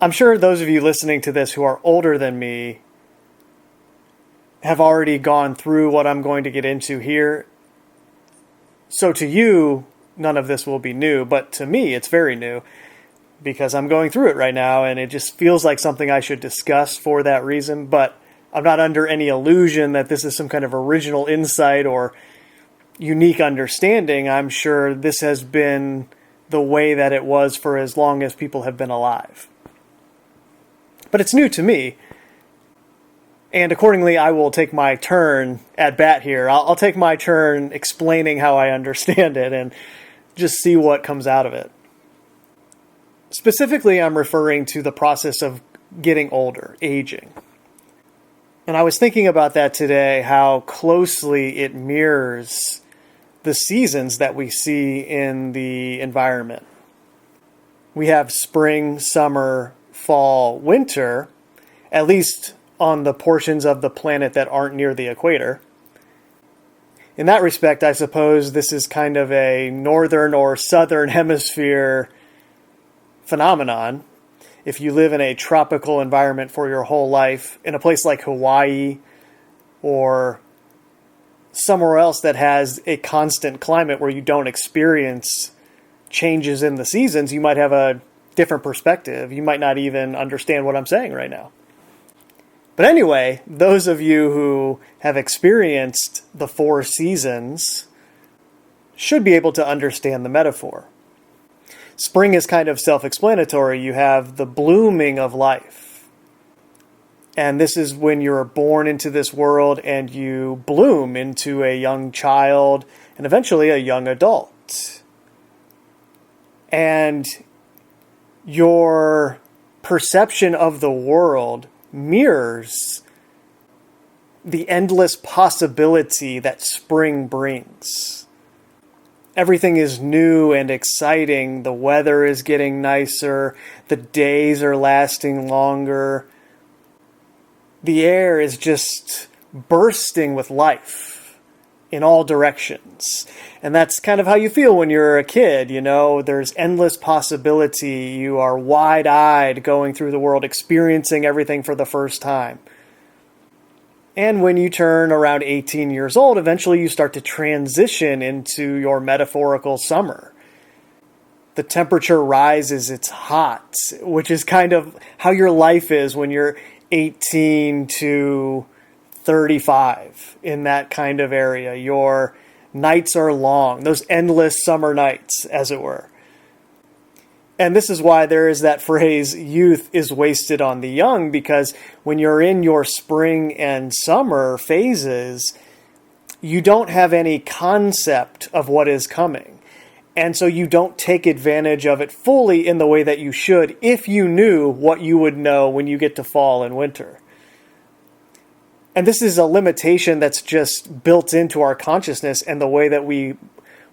I'm sure those of you listening to this who are older than me have already gone through what I'm going to get into here. So to you, none of this will be new, but to me, it's very new because I'm going through it right now, and it just feels like something I should discuss for that reason. But I'm not under any illusion that this is some kind of original insight or unique understanding. I'm sure this has been the way that it was for as long as people have been alive. But it's new to me. And accordingly, I will take my turn at bat here. I'll take my turn explaining how I understand it and just see what comes out of it. Specifically, I'm referring to the process of getting older, aging. And I was thinking about that today, how closely it mirrors the seasons that we see in the environment. We have spring, summer, fall, winter, at least on the portions of the planet that aren't near the equator. In that respect, I suppose this is kind of a northern or southern hemisphere phenomenon. If you live in a tropical environment for your whole life, in a place like Hawaii or somewhere else that has a constant climate where you don't experience changes in the seasons, you might have a different perspective. You might not even understand what I'm saying right now. But anyway, those of you who have experienced the 4 seasons should be able to understand the metaphor. Spring is kind of self-explanatory. You have the blooming of life. And this is when you're born into this world and you bloom into a young child and eventually a young adult. And your perception of the world mirrors the endless possibility that spring brings. Everything is new and exciting. The weather is getting nicer. The days are lasting longer. The air is just bursting with life in all directions. And that's kind of how you feel when you're a kid, you know. There's endless possibility. You are wide-eyed going through the world, experiencing everything for the first time. And when you turn around 18 years old, eventually you start to transition into your metaphorical summer. The temperature rises, it's hot, which is kind of how your life is when you're 18 to 35, in that kind of area. Your nights are long, those endless summer nights, as it were. And this is why there is that phrase, youth is wasted on the young, because when you're in your spring and summer phases, you don't have any concept of what is coming. And so you don't take advantage of it fully in the way that you should if you knew what you would know when you get to fall and winter. And this is a limitation that's just built into our consciousness and the way that we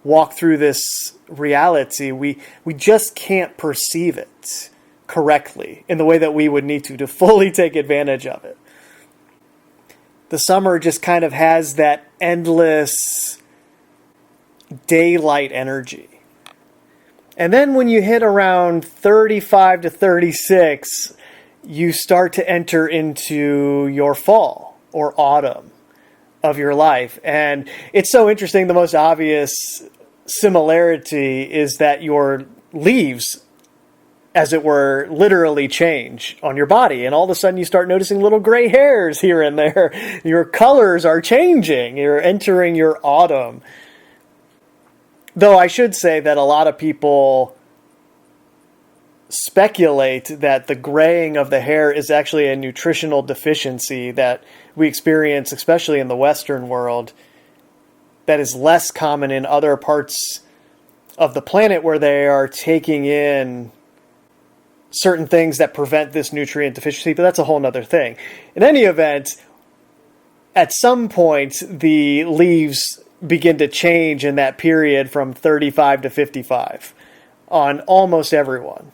walk through this reality. We just can't perceive it correctly in the way that we would need to fully take advantage of it. The summer just kind of has that endless daylight energy. And then when you hit around 35 to 36, you start to enter into your fall or autumn of your life. And it's so interesting. The most obvious similarity is that your leaves, as it were, literally change on your body. And all of a sudden you start noticing little gray hairs here and there. Your colors are changing. You're entering your autumn. Though I should say that a lot of people speculate that the graying of the hair is actually a nutritional deficiency that we experience, especially in the Western world, that is less common in other parts of the planet where they are taking in certain things that prevent this nutrient deficiency, but that's a whole other thing. In any event, at some point, the leaves begin to change in that period from 35 to 55 on almost everyone.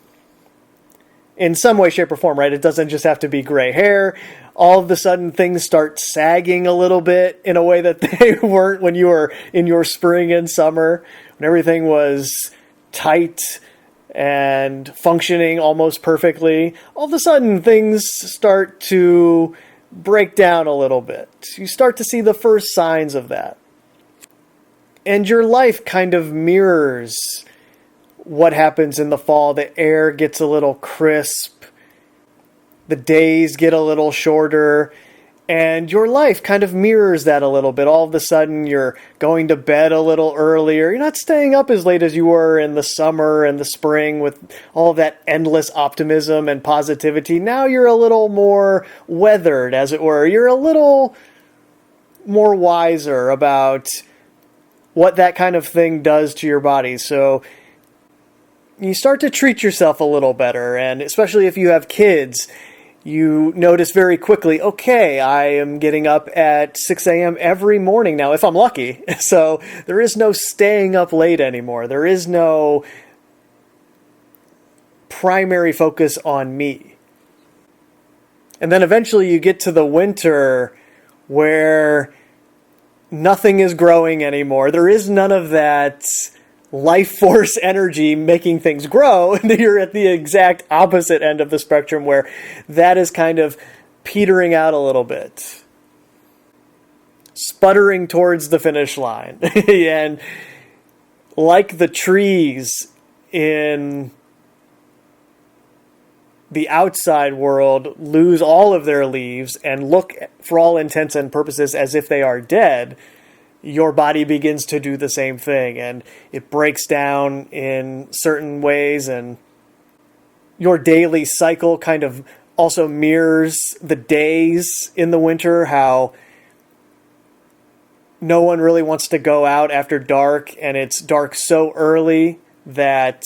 In some way, shape, or form, right? It doesn't just have to be gray hair. All of a sudden, things start sagging a little bit in a way that they weren't when you were in your spring and summer, when everything was tight and functioning almost perfectly, all of a sudden things start to break down a little bit. You start to see the first signs of that. And your life kind of mirrors what happens in the fall. The air gets a little crisp, the days get a little shorter, and your life kind of mirrors that a little bit. All of a sudden, you're going to bed a little earlier. You're not staying up as late as you were in the summer and the spring with all of that endless optimism and positivity. Now you're a little more weathered, as it were. You're a little more wiser about what that kind of thing does to your body. So you start to treat yourself a little better, and especially if you have kids, you notice very quickly, okay, I am getting up at 6 a.m. every morning now, if I'm lucky. So there is no staying up late anymore. There is no primary focus on me. And then eventually you get to the winter where nothing is growing anymore. There is none of that life force energy making things grow. And you're at the exact opposite end of the spectrum where that is kind of petering out a little bit, sputtering towards the finish line. And like the trees in the outside world lose all of their leaves and look, for all intents and purposes, as if they are dead, your body begins to do the same thing, and it breaks down in certain ways, and your daily cycle kind of also mirrors the days in the winter, how no one really wants to go out after dark, and it's dark so early that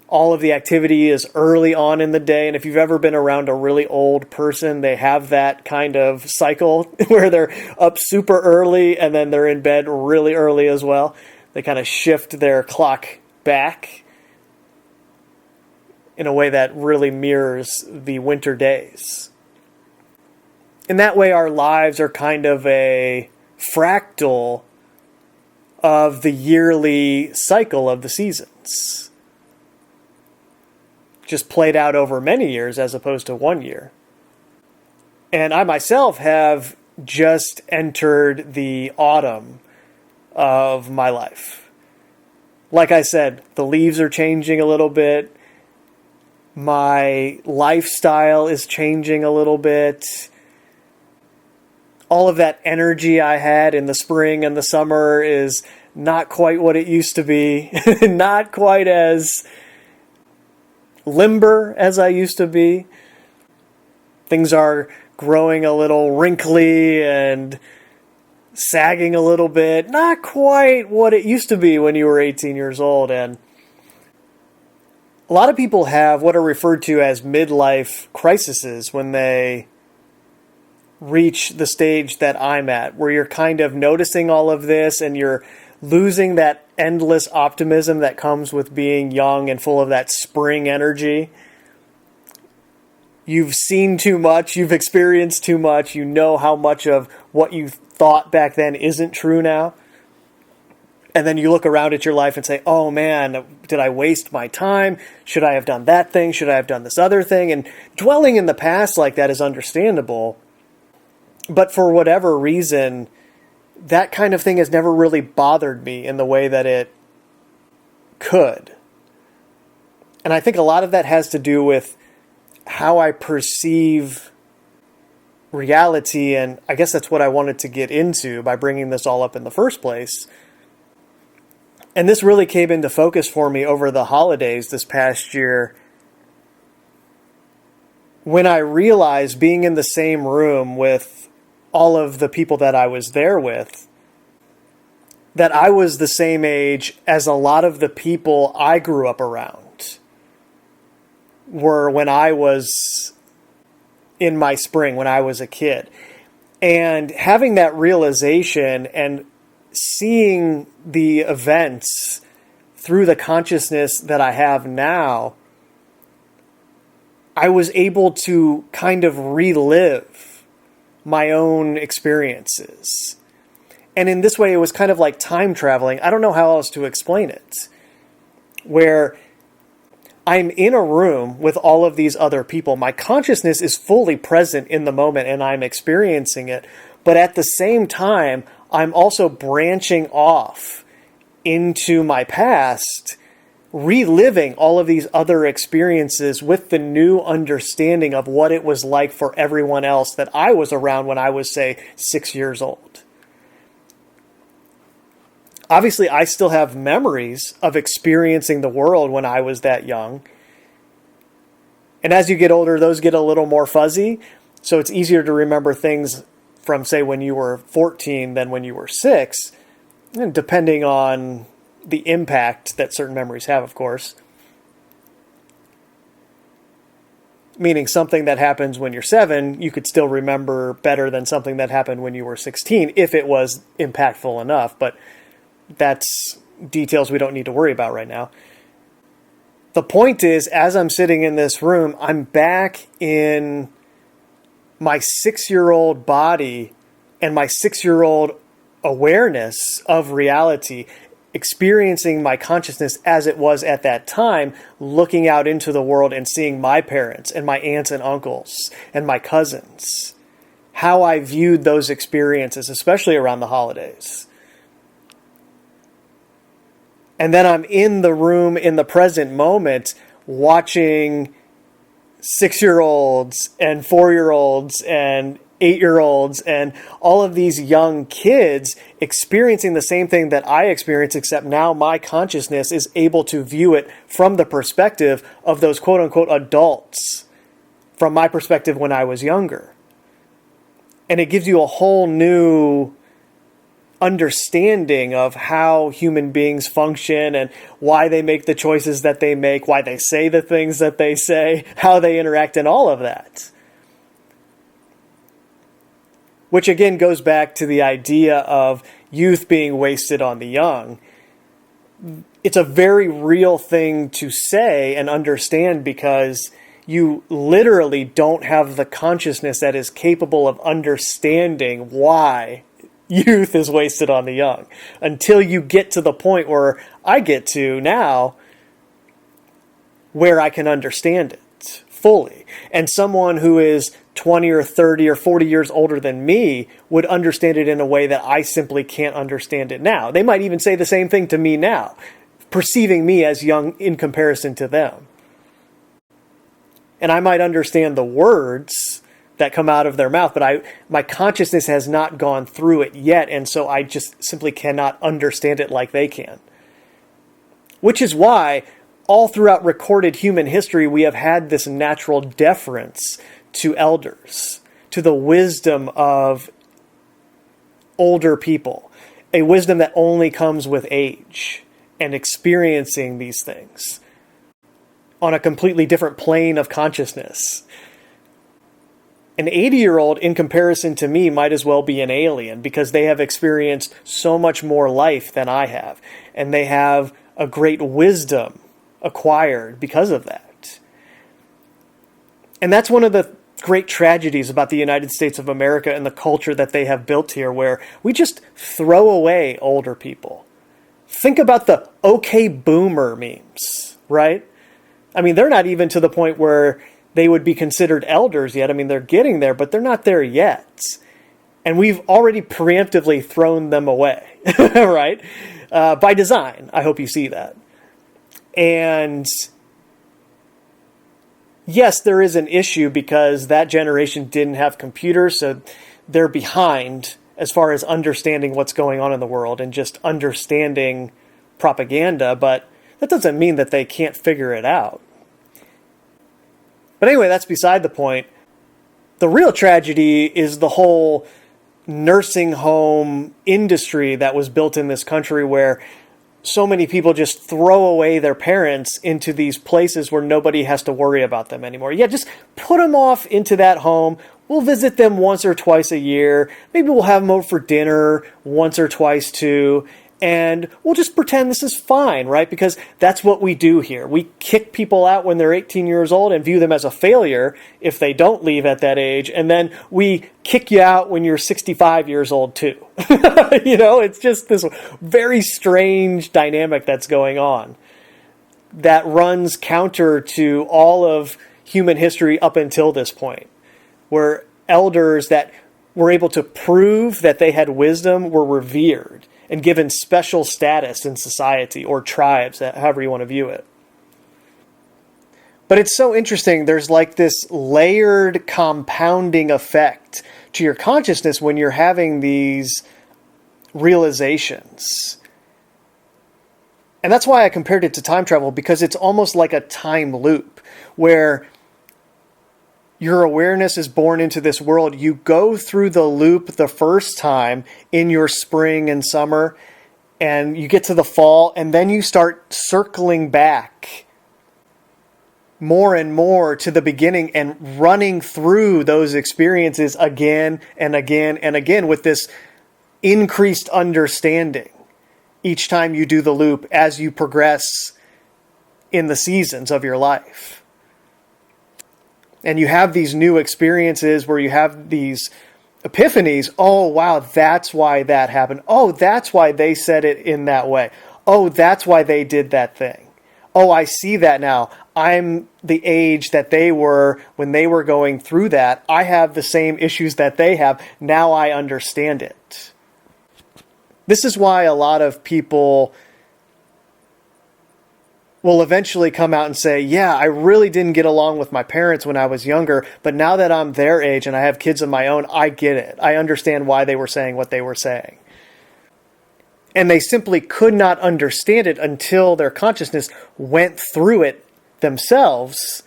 all of the activity is early on in the day. And if you've ever been around a really old person, they have that kind of cycle where they're up super early and then they're in bed really early as well. They kind of shift their clock back in a way that really mirrors the winter days. In that way, our lives are kind of a fractal of the yearly cycle of the seasons, just played out over many years as opposed to 1 year. And I myself have just entered the autumn of my life. Like I said, the leaves are changing a little bit. My lifestyle is changing a little bit. All of that energy I had in the spring and the summer is not quite what it used to be. Not quite as limber as I used to be. Things are growing a little wrinkly and sagging a little bit. Not quite what it used to be when you were 18 years old. And a lot of people have what are referred to as midlife crises when they reach the stage that I'm at, where you're kind of noticing all of this and you're losing that endless optimism that comes with being young and full of that spring energy. You've seen too much, you've experienced too much, you know how much of what you thought back then isn't true now. And then you look around at your life and say, oh man, did I waste my time? Should I have done that thing? Should I have done this other thing? And dwelling in the past like that is understandable. But for whatever reason, that kind of thing has never really bothered me in the way that it could. And I think a lot of that has to do with how I perceive reality, and I guess that's what I wanted to get into by bringing this all up in the first place. And this really came into focus for me over the holidays this past year, when I realized, being in the same room with all of the people that I was there with, that I was the same age as a lot of the people I grew up around were when I was in my spring, when I was a kid. And having that realization and seeing the events through the consciousness that I have now, I was able to kind of relive my own experiences. And in this way, it was kind of like time traveling. I don't know how else to explain it. Where I'm in a room with all of these other people. My consciousness is fully present in the moment and I'm experiencing it. But at the same time, I'm also branching off into my past, reliving all of these other experiences with the new understanding of what it was like for everyone else that I was around when I was, say, 6 years old. Obviously, I still have memories of experiencing the world when I was that young. And as you get older, those get a little more fuzzy. So it's easier to remember things from, say, when you were 14 than when you were 6, and depending on the impact that certain memories have, of course. Meaning something that happens when you're 7, you could still remember better than something that happened when you were 16, if it was impactful enough. But that's details we don't need to worry about right now. The point is, as I'm sitting in this room, I'm back in my 6-year-old body and my 6-year-old awareness of reality, experiencing my consciousness as it was at that time, looking out into the world and seeing my parents and my aunts and uncles and my cousins, how I viewed those experiences, especially around the holidays. And then I'm in the room in the present moment watching 6-year-olds and 4-year-olds and 8-year-olds and all of these young kids experiencing the same thing that I experienced, except now my consciousness is able to view it from the perspective of those quote-unquote adults, from my perspective when I was younger. And it gives you a whole new understanding of how human beings function and why they make the choices that they make, why they say the things that they say, how they interact, and all of that. Which again goes back to the idea of youth being wasted on the young. It's a very real thing to say and understand because you literally don't have the consciousness that is capable of understanding why youth is wasted on the young until you get to the point where I get to now, where I can understand it fully. And someone who is 20 or 30 or 40 years older than me would understand it in a way that I simply can't understand it now. They might even say the same thing to me now, perceiving me as young in comparison to them. And I might understand the words that come out of their mouth, but my consciousness has not gone through it yet, and so I just simply cannot understand it like they can. Which is why all throughout recorded human history we have had this natural deference to elders, to the wisdom of older people, a wisdom that only comes with age and experiencing these things on a completely different plane of consciousness. An 80-year-old, in comparison to me, might as well be an alien because they have experienced so much more life than I have. And they have a great wisdom acquired because of that. And that's one of the great tragedies about the United States of America and the culture that they have built here, where we just throw away older people. Think about the okay boomer memes, right? I mean, they're not even to the point where they would be considered elders yet. I mean, they're getting there, but they're not there yet. And we've already preemptively thrown them away, right? By design. I hope you see that. And yes, there is an issue because that generation didn't have computers, so they're behind as far as understanding what's going on in the world and just understanding propaganda, but that doesn't mean that they can't figure it out. But anyway, that's beside the point. The real tragedy is the whole nursing home industry that was built in this country, where so many people just throw away their parents into these places where nobody has to worry about them anymore. Yeah, just put them off into that home. We'll visit them once or twice a year. Maybe we'll have them over for dinner once or twice too. And we'll just pretend this is fine, right? Because that's what we do here. We kick people out when they're 18 years old and view them as a failure if they don't leave at that age. And then we kick you out when you're 65 years old too. You know, it's just this very strange dynamic that's going on. that runs counter to all of human history up until this point, where elders that were able to prove that they had wisdom were revered and given special status in society or tribes, however you want to view it. But it's so interesting. There's like this layered compounding effect to your consciousness when you're having these realizations. And that's why I compared it to time travel, because it's almost like a time loop where your awareness is born into this world. You go through the loop the first time in your spring and summer, and you get to the fall, and then you start circling back more and more to the beginning and running through those experiences again and again and again with this increased understanding each time you do the loop as you progress in the seasons of your life. And you have these new experiences where you have these epiphanies. Oh, wow, that's why that happened. Oh, that's why they said it in that way. Oh, that's why they did that thing. Oh, I see that now. I'm the age that they were when they were going through that. I have the same issues that they have. Now I understand it. This is why a lot of people will eventually come out and say, yeah, I really didn't get along with my parents when I was younger, but now that I'm their age and I have kids of my own, I get it. I understand why they were saying what they were saying. And they simply could not understand it until their consciousness went through it themselves.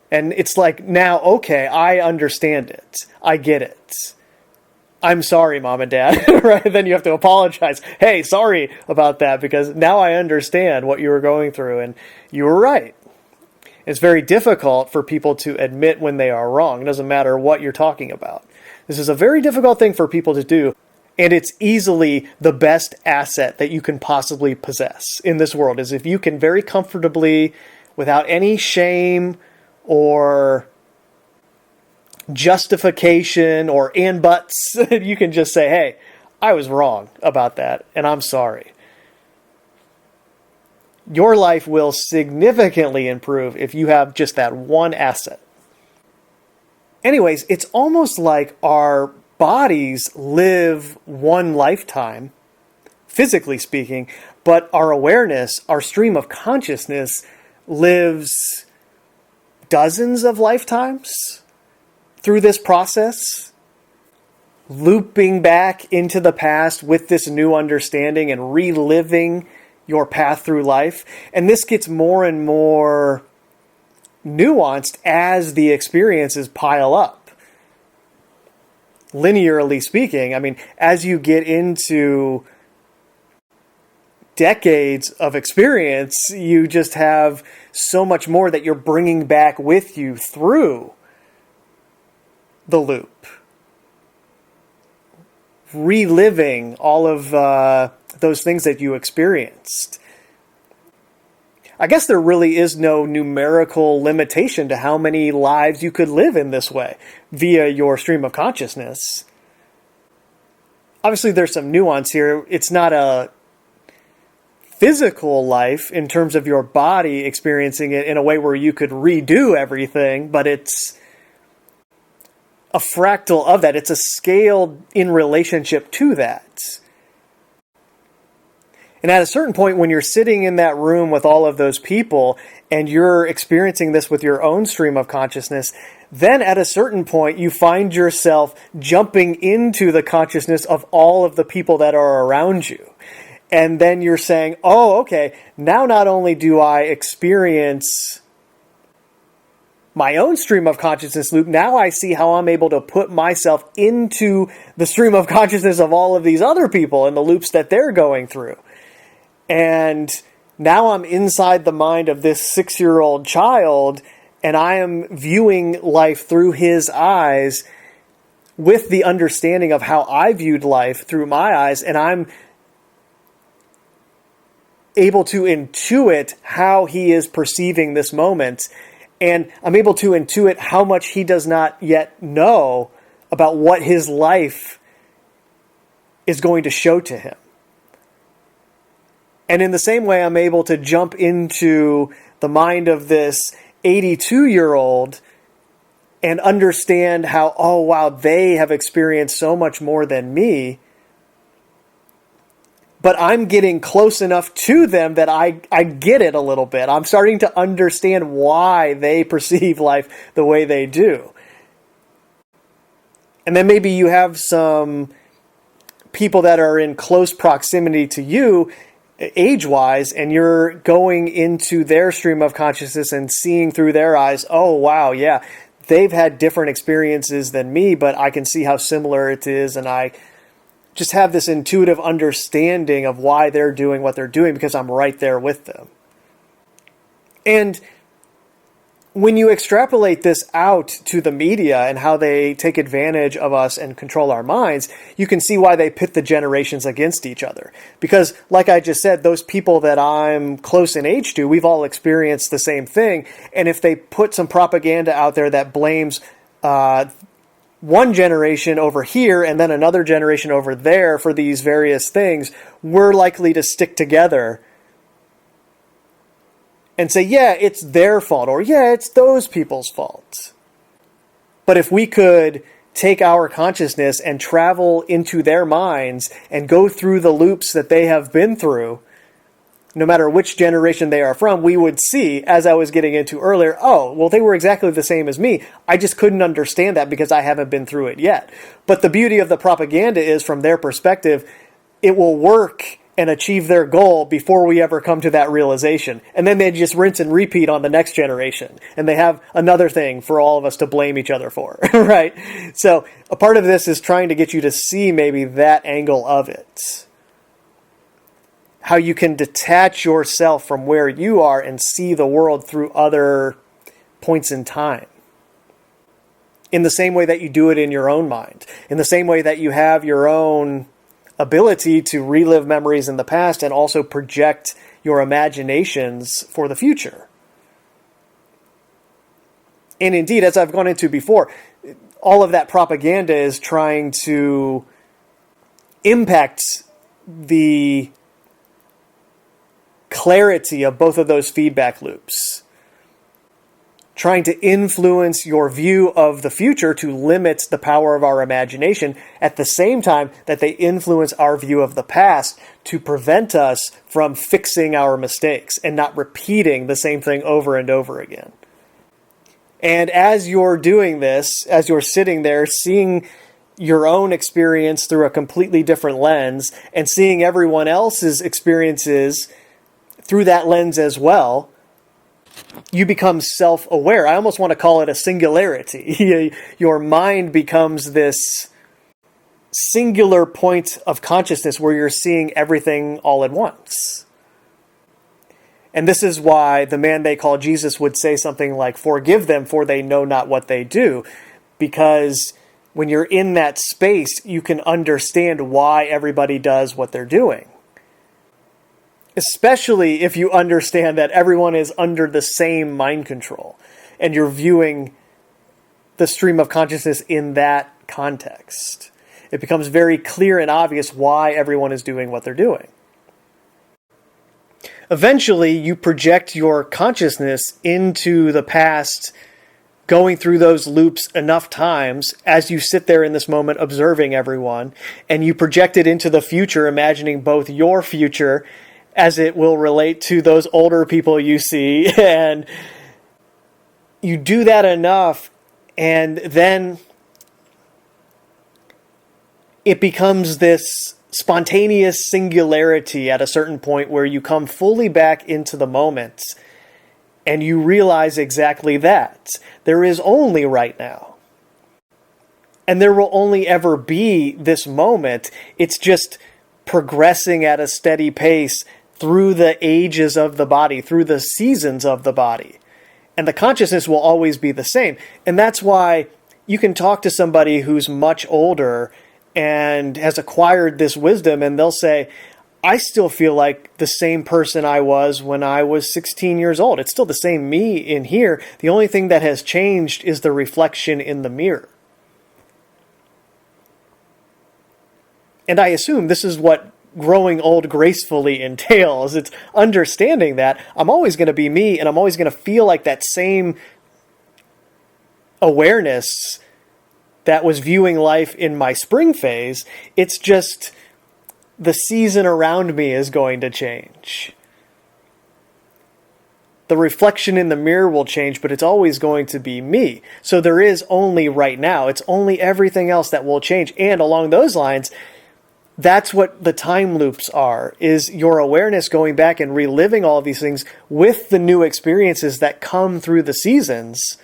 And it's like, now, okay, I understand it. I get it. I'm sorry, Mom and Dad, right? Then you have to apologize. Hey, sorry about that, because now I understand what you were going through, and you were right. It's very difficult for people to admit when they are wrong. It doesn't matter what you're talking about. This is a very difficult thing for people to do, and it's easily the best asset that you can possibly possess in this world, is if you can very comfortably, without any shame or justification or and buts, you can just say, hey, I was wrong about that, and I'm sorry. Your life will significantly improve if you have just that one asset. Anyways, it's almost like our bodies live one lifetime, physically speaking, but our awareness, our stream of consciousness, lives dozens of lifetimes through this process, looping back into the past with this new understanding and reliving your path through life. And this gets more and more nuanced as the experiences pile up. Linearly speaking, I mean, as you get into decades of experience, you just have so much more that you're bringing back with you through the loop, reliving all of those things that you experienced. I guess there really is no numerical limitation to how many lives you could live in this way via your stream of consciousness. Obviously, there's some nuance here. It's not a physical life in terms of your body experiencing it in a way where you could redo everything, but it's a fractal of that. It's a scale in relationship to that. And at a certain point, when you're sitting in that room with all of those people and you're experiencing this with your own stream of consciousness, then at a certain point, you find yourself jumping into the consciousness of all of the people that are around you. And then you're saying, oh, okay, now not only do I experience my own stream of consciousness loop, now I see how I'm able to put myself into the stream of consciousness of all of these other people and the loops that they're going through. And now I'm inside the mind of this 6-year-old child, and I am viewing life through his eyes with the understanding of how I viewed life through my eyes, and I'm able to intuit how he is perceiving this moment, and I'm able to intuit how much he does not yet know about what his life is going to show to him. And in the same way, I'm able to jump into the mind of this 82-year-old and understand how, oh wow, they have experienced so much more than me. But I'm getting close enough to them that I get it a little bit. I'm starting to understand why they perceive life the way they do. And then maybe you have some people that are in close proximity to you, age-wise, and you're going into their stream of consciousness and seeing through their eyes, oh wow, yeah, they've had different experiences than me, but I can see how similar it is, and I just have this intuitive understanding of why they're doing what they're doing because I'm right there with them. And when you extrapolate this out to the media and how they take advantage of us and control our minds, you can see why they pit the generations against each other. Because, like I just said, those people that I'm close in age to, we've all experienced the same thing. And if they put some propaganda out there that blames one generation over here and then another generation over there for these various things, we're likely to stick together and say, yeah, it's their fault, or yeah, it's those people's fault. But if we could take our consciousness and travel into their minds and go through the loops that they have been through, no matter which generation they are from, we would see, as I was getting into earlier, oh, well, they were exactly the same as me. I just couldn't understand that because I haven't been through it yet. But the beauty of the propaganda is, from their perspective, it will work and achieve their goal before we ever come to that realization. And then they just rinse and repeat on the next generation. And they have another thing for all of us to blame each other for, right? So a part of this is trying to get you to see maybe that angle of it. How you can detach yourself from where you are and see the world through other points in time. In the same way that you do it in your own mind. In the same way that you have your own ability to relive memories in the past and also project your imaginations for the future. And indeed, as I've gone into before, all of that propaganda is trying to impact the clarity of both of those feedback loops. Trying to influence your view of the future to limit the power of our imagination at the same time that they influence our view of the past to prevent us from fixing our mistakes and not repeating the same thing over and over again. And as you're doing this, as you're sitting there seeing your own experience through a completely different lens and seeing everyone else's experiences through that lens as well, you become self-aware. I almost want to call it a singularity. Your mind becomes this singular point of consciousness where you're seeing everything all at once. And this is why the man they call Jesus would say something like, "Forgive them, for they know not what they do." Because when you're in that space, you can understand why everybody does what they're doing. Especially if you understand that everyone is under the same mind control and you're viewing the stream of consciousness in that context. It becomes very clear and obvious why everyone is doing what they're doing. Eventually, you project your consciousness into the past, going through those loops enough times as you sit there in this moment observing everyone, and you project it into the future, imagining both your future as it will relate to those older people you see. And you do that enough, and then it becomes this spontaneous singularity at a certain point where you come fully back into the moment and you realize exactly that. There is only right now. And there will only ever be this moment. It's just progressing at a steady pace through the ages of the body, through the seasons of the body. And the consciousness will always be the same. And that's why you can talk to somebody who's much older and has acquired this wisdom, and they'll say, I still feel like the same person I was when I was 16 years old. It's still the same me in here. The only thing that has changed is the reflection in the mirror. And I assume this is what growing old gracefully entails. It's understanding that I'm always going to be me, and I'm always going to feel like that same awareness that was viewing life in my spring phase. It's just the season around me is going to change. The reflection in the mirror will change, but it's always going to be me. So there is only right now. It's only everything else that will change. And along those lines, that's what the time loops are, is your awareness going back and reliving all of these things with the new experiences that come through the seasons.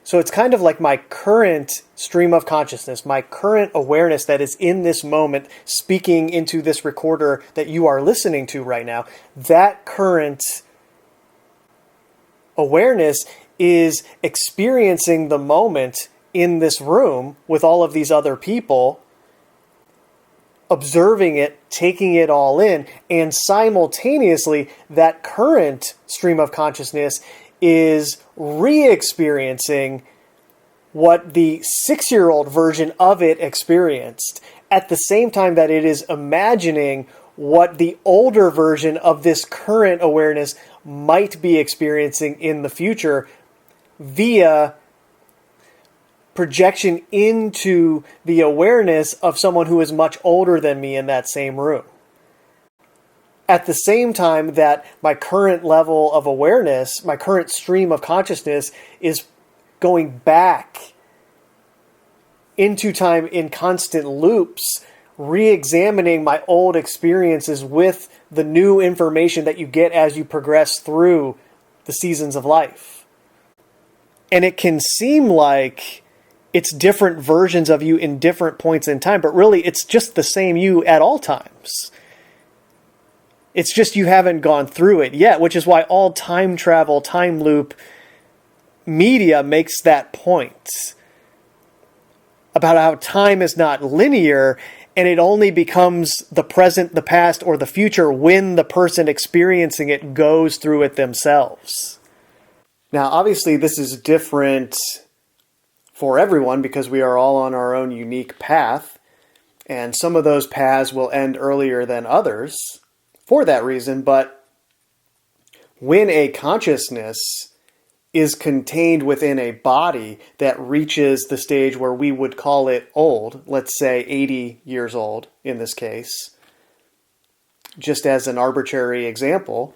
So it's kind of like my current stream of consciousness, my current awareness that is in this moment, speaking into this recorder that you are listening to right now. That current awareness is experiencing the moment in this room with all of these other people, observing it, taking it all in, and simultaneously that current stream of consciousness is re-experiencing what the 6-year-old version of it experienced, at the same time that it is imagining what the older version of this current awareness might be experiencing in the future via projection into the awareness of someone who is much older than me in that same room. At the same time that my current level of awareness, my current stream of consciousness is going back into time in constant loops, re-examining my old experiences with the new information that you get as you progress through the seasons of life. And it can seem like it's different versions of you in different points in time, but really it's just the same you at all times. It's just you haven't gone through it yet, which is why all time travel, time loop media makes that point about how time is not linear, and it only becomes the present, the past, or the future when the person experiencing it goes through it themselves. Now, obviously, this is different for everyone because we are all on our own unique path, and some of those paths will end earlier than others for that reason. But when a consciousness is contained within a body that reaches the stage where we would call it old, let's say 80 years old in this case, just as an arbitrary example,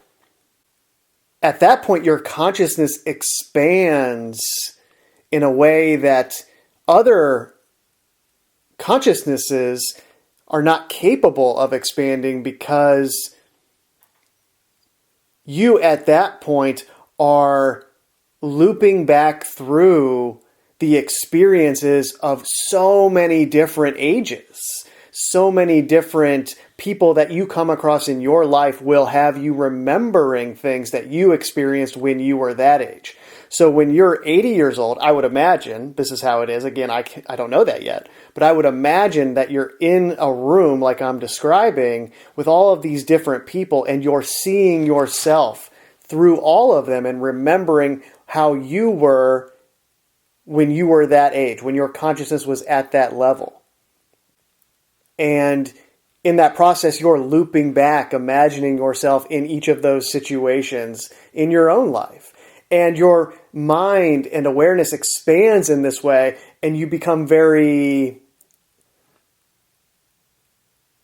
at that point your consciousness expands in a way that other consciousnesses are not capable of expanding, because you at that point are looping back through the experiences of so many different ages. So many different people that you come across in your life will have you remembering things that you experienced when you were that age. So when you're 80 years old, I would imagine, this is how it is, again, I don't know that yet, but I would imagine that you're in a room like I'm describing with all of these different people, and you're seeing yourself through all of them and remembering how you were when you were that age, when your consciousness was at that level. And in that process, you're looping back, imagining yourself in each of those situations in your own life. And your mind and awareness expands in this way, and you become very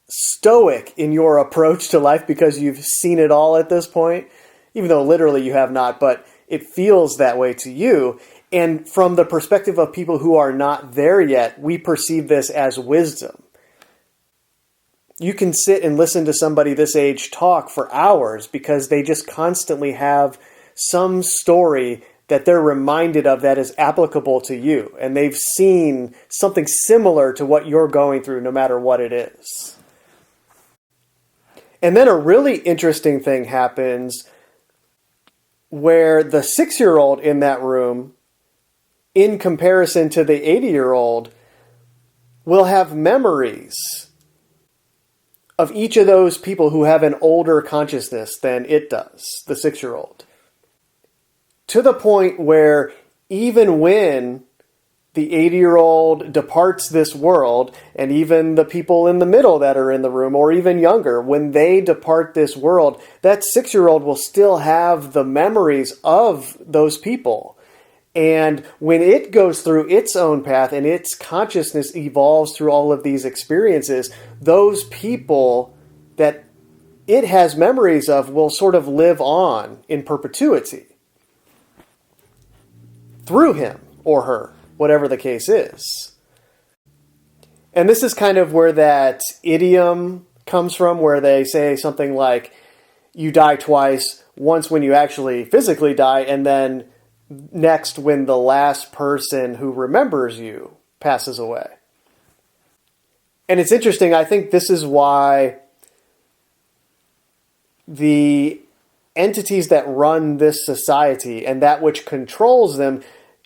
stoic in your approach to life because you've seen it all at this point, even though literally you have not, but it feels that way to you. And from the perspective of people who are not there yet, we perceive this as wisdom. You can sit and listen to somebody this age talk for hours because they just constantly have some story that they're reminded of that is applicable to you. And they've seen something similar to what you're going through, no matter what it is. And then a really interesting thing happens where the 6-year-old in that room, in comparison to the 80-year-old, will have memories of each of those people who have an older consciousness than it does, the 6-year-old. To the point where even when the 80-year-old departs this world, and even the people in the middle that are in the room, or even younger, when they depart this world, that 6-year-old will still have the memories of those people. And when it goes through its own path and its consciousness evolves through all of these experiences, those people that it has memories of will sort of live on in perpetuity through him or her, whatever the case is. And this is kind of where that idiom comes from, where they say something like, you die twice, once when you actually physically die, and then next when the last person who remembers you passes away. And it's interesting, I think this is why the entities that run this society and that which controls them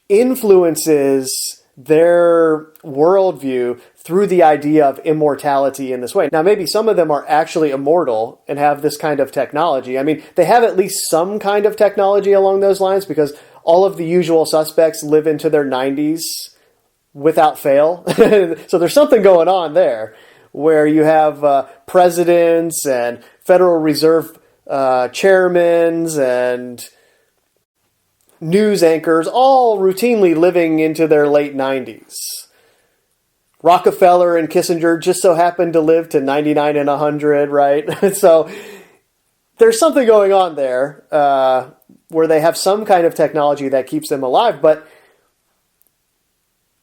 influences their worldview through the idea of immortality in this way. Now, maybe some of them are actually immortal and have this kind of technology. I mean, they have at least some kind of technology along those lines, because all of the usual suspects live into their 90s without fail. So there's something going on there, where you have presidents and Federal Reserve chairmen and news anchors all routinely living into their late 90s. Rockefeller and Kissinger just so happened to live to 99 and 100, right? So there's something going on there where they have some kind of technology that keeps them alive, but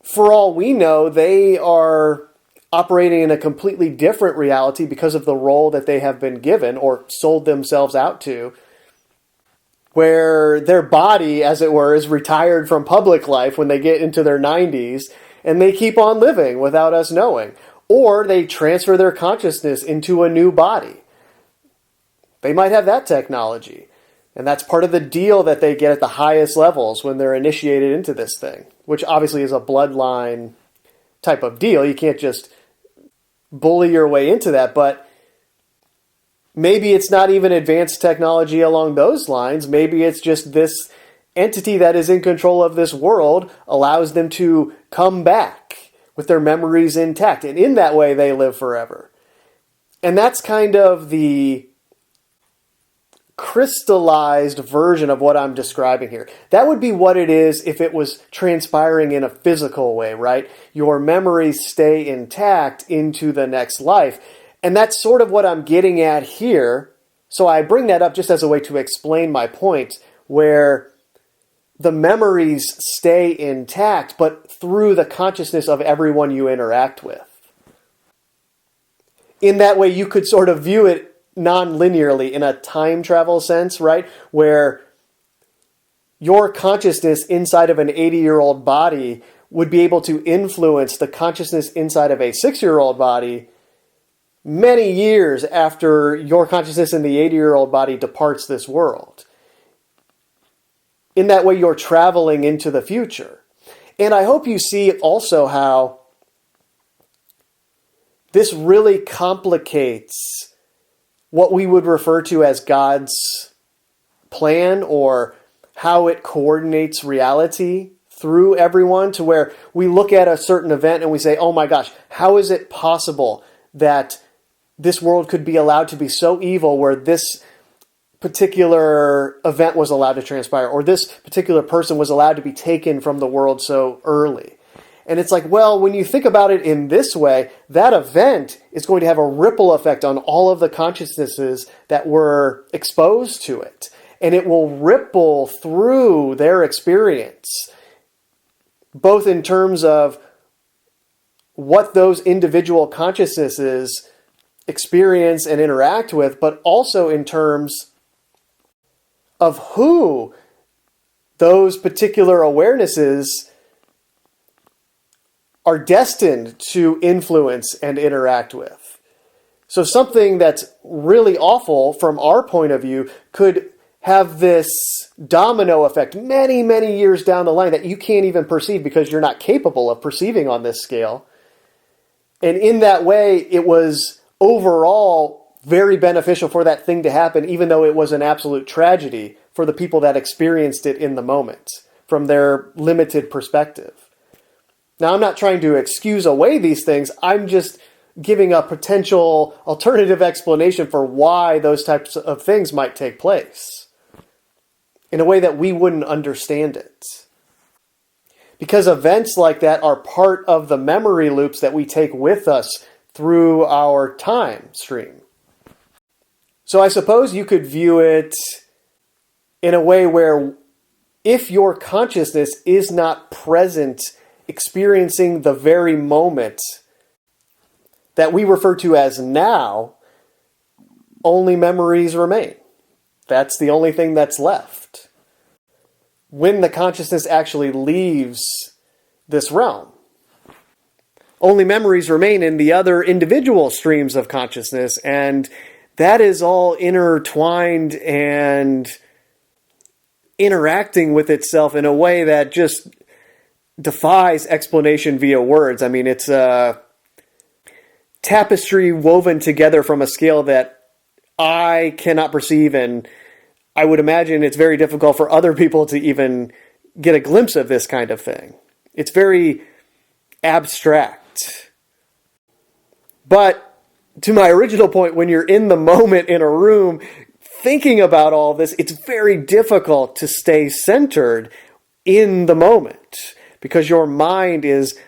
for all we know, they are operating in a completely different reality because of the role that they have been given or sold themselves out to, where their body, as it were, is retired from public life when they get into their 90s, and they keep on living without us knowing. Or they transfer their consciousness into a new body. They might have that technology. And that's part of the deal that they get at the highest levels when they're initiated into this thing, which obviously is a bloodline type of deal. You can't just bully your way into that, but maybe it's not even advanced technology along those lines. Maybe it's just this entity that is in control of this world allows them to come back with their memories intact. And in that way, they live forever. And that's kind of the crystallized version of what I'm describing here. That would be what it is if it was transpiring in a physical way, right? Your memories stay intact into the next life. And that's sort of what I'm getting at here. So I bring that up just as a way to explain my point, where the memories stay intact, but through the consciousness of everyone you interact with. In that way, you could sort of view it non-linearly in a time travel sense, right? Where your consciousness inside of an 80-year-old body would be able to influence the consciousness inside of a 6-year-old body many years after your consciousness in the 80-year-old body departs this world. In that way, you're traveling into the future. And I hope you see also how this really complicates what we would refer to as God's plan, or how it coordinates reality through everyone, to where we look at a certain event and we say, oh my gosh, how is it possible that this world could be allowed to be so evil where this particular event was allowed to transpire, or this particular person was allowed to be taken from the world so early? And it's like, well, when you think about it in this way, that event is going to have a ripple effect on all of the consciousnesses that were exposed to it. And it will ripple through their experience, both in terms of what those individual consciousnesses experience and interact with, but also in terms of who those particular awarenesses are destined to influence and interact with. So something that's really awful from our point of view could have this domino effect many, many years down the line that you can't even perceive because you're not capable of perceiving on this scale. And in that way, it was overall very beneficial for that thing to happen, even though it was an absolute tragedy for the people that experienced it in the moment from their limited perspective. Now, I'm not trying to excuse away these things. I'm just giving a potential alternative explanation for why those types of things might take place in a way that we wouldn't understand it. Because events like that are part of the memory loops that we take with us through our time stream. So I suppose you could view it in a way where if your consciousness is not present, experiencing the very moment that we refer to as now, only memories remain. That's the only thing that's left. When the consciousness actually leaves this realm, only memories remain in the other individual streams of consciousness, and that is all intertwined and interacting with itself in a way that just defies explanation via words. I mean, it's a tapestry woven together from a scale that I cannot perceive, and I would imagine it's very difficult for other people to even get a glimpse of this kind of thing. It's very abstract. But to my original point, when you're in the moment in a room thinking about all this, it's very difficult to stay centered in the moment because your mind is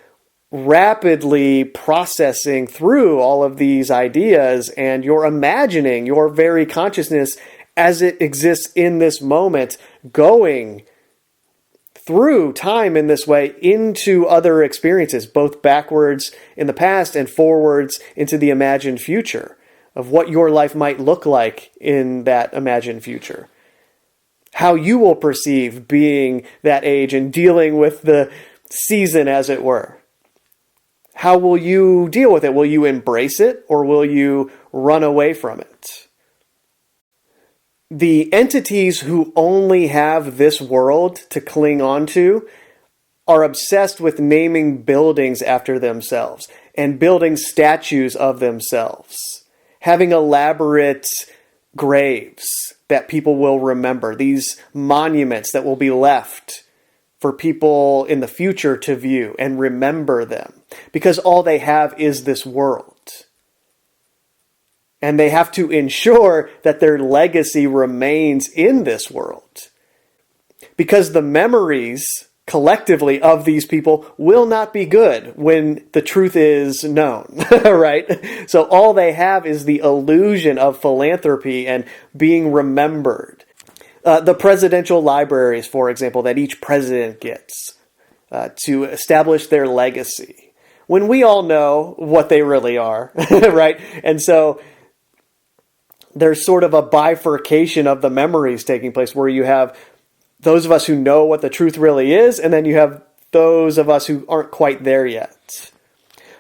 rapidly processing through all of these ideas, and you're imagining your very consciousness as it exists in this moment, going through time in this way into other experiences, both backwards in the past and forwards into the imagined future of what your life might look like in that imagined future. How you will perceive being that age and dealing with the season, as it were. How will you deal with it? Will you embrace it or will you run away from it? The entities who only have this world to cling on to are obsessed with naming buildings after themselves and building statues of themselves, having elaborate graves that people will remember, these monuments that will be left for people in the future to view and remember them, because all they have is this world. And they have to ensure that their legacy remains in this world. Because the memories collectively of these people will not be good when the truth is known, right? So all they have is the illusion of philanthropy and being remembered. The presidential libraries, for example, that each president gets to establish their legacy, when we all know what they really are, right? And so there's sort of a bifurcation of the memories taking place where you have those of us who know what the truth really is, and then you have those of us who aren't quite there yet.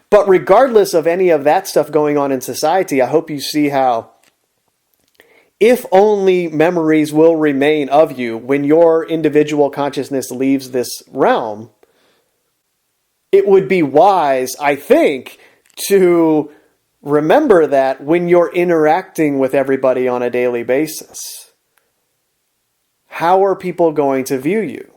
But regardless of any of that stuff going on in society, I hope you see how if only memories will remain of you when your individual consciousness leaves this realm, it would be wise, I think, to remember that when you're interacting with everybody on a daily basis. How are people going to view you?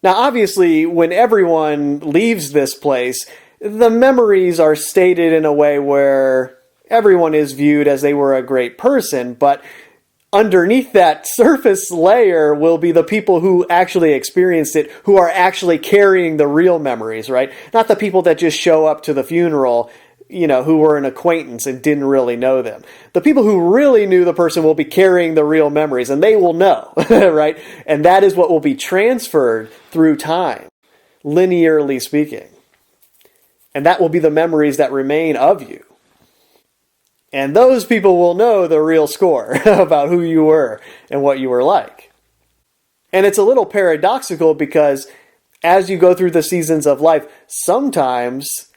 Now, obviously, when everyone leaves this place, the memories are stated in a way where everyone is viewed as they were a great person, but underneath that surface layer will be the people who actually experienced it, who are actually carrying the real memories, right? Not the people that just show up to the funeral, who were an acquaintance and didn't really know them. The people who really knew the person will be carrying the real memories, and they will know, right? And that is what will be transferred through time, linearly speaking. And that will be the memories that remain of you. And those people will know the real score about who you were and what you were like. And it's a little paradoxical because as you go through the seasons of life, sometimes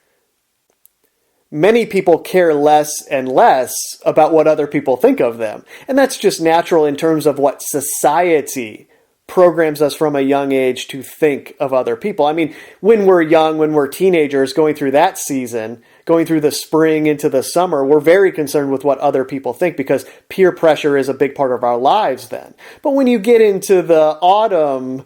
many people care less and less about what other people think of them. And that's just natural in terms of what society programs us from a young age to think of other people. I mean, when we're young, when we're teenagers, going through that season, going through the spring into the summer, we're very concerned with what other people think because peer pressure is a big part of our lives then. But when you get into the autumn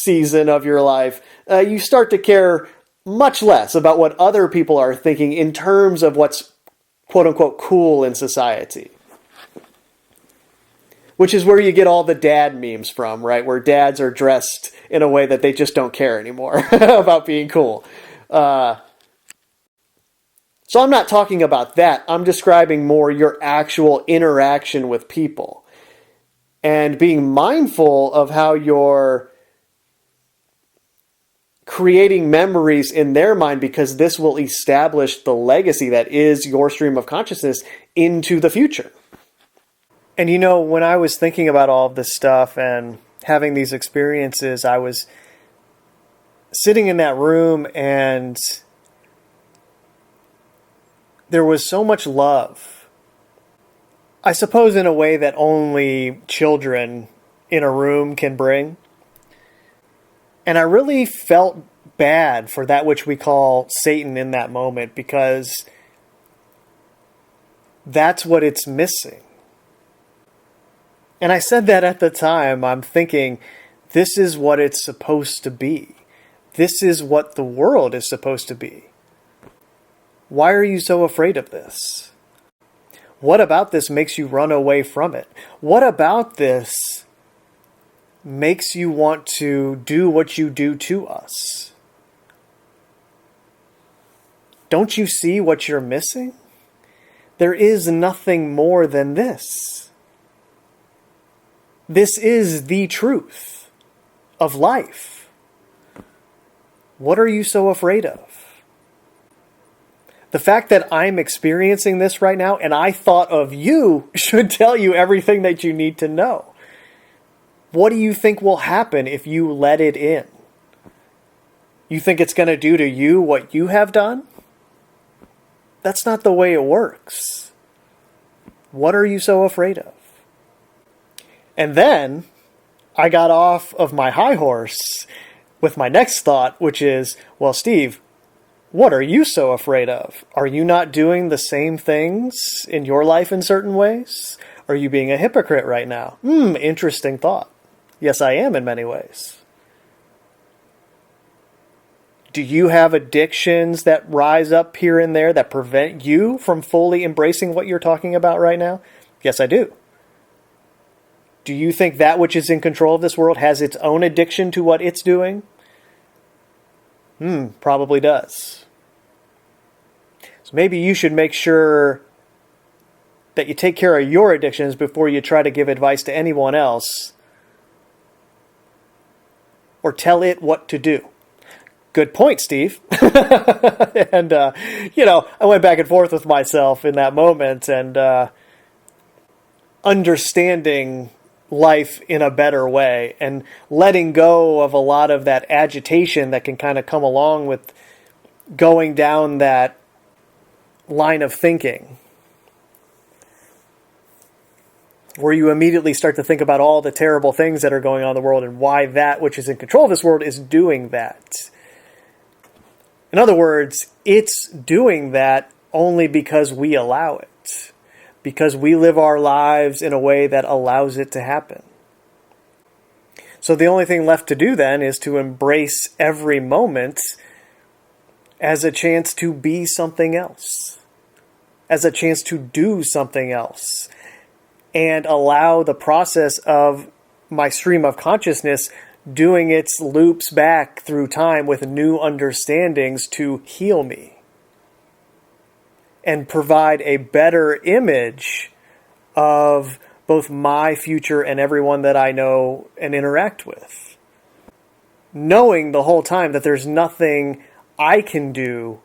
season of your life, you start to care much less about what other people are thinking in terms of what's quote-unquote cool in society. Which is where you get all the dad memes from, right? Where dads are dressed in a way that they just don't care anymore about being cool. So I'm not talking about that. I'm describing more your actual interaction with people. And being mindful of how you're creating memories in their mind, because this will establish the legacy that is your stream of consciousness into the future. And you know, when I was thinking about all of this stuff and having these experiences, I was sitting in that room and there was so much love. I suppose in a way that only children in a room can bring. And I really felt bad for that which we call Satan in that moment, because that's what it's missing. And I said that at the time. I'm thinking, this is what it's supposed to be. This is what the world is supposed to be. Why are you so afraid of this? What about this makes you run away from it? What about this makes you want to do what you do to us? Don't you see what you're missing? There is nothing more than this. This is the truth of life. What are you so afraid of? The fact that I'm experiencing this right now and I thought of you should tell you everything that you need to know. What do you think will happen if you let it in? You think it's going to do to you what you have done? That's not the way it works. What are you so afraid of? And then I got off of my high horse with my next thought, which is, well, Steve, what are you so afraid of? Are you not doing the same things in your life in certain ways? Are you being a hypocrite right now? Interesting thought. Yes, I am in many ways. Do you have addictions that rise up here and there that prevent you from fully embracing what you're talking about right now? Yes, I do. Do you think that which is in control of this world has its own addiction to what it's doing? Probably does. So maybe you should make sure that you take care of your addictions before you try to give advice to anyone else or tell it what to do. Good point, Steve. And, I went back and forth with myself in that moment and understanding life in a better way and letting go of a lot of that agitation that can kind of come along with going down that line of thinking, where you immediately start to think about all the terrible things that are going on in the world and why that which is in control of this world is doing that. In other words, it's doing that only because we allow it. Because we live our lives in a way that allows it to happen. So the only thing left to do then is to embrace every moment as a chance to be something else, as a chance to do something else, and allow the process of my stream of consciousness doing its loops back through time with new understandings to heal me and provide a better image of both my future and everyone that I know and interact with. Knowing the whole time that there's nothing I can do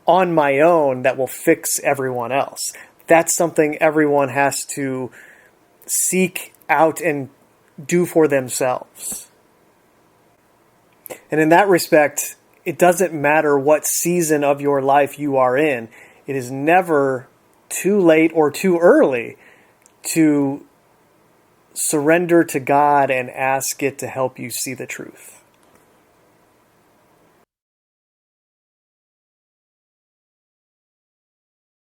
on my own that will fix everyone else. That's something everyone has to seek out and do for themselves. And in that respect, it doesn't matter what season of your life you are in. It is never too late or too early to surrender to God and ask it to help you see the truth.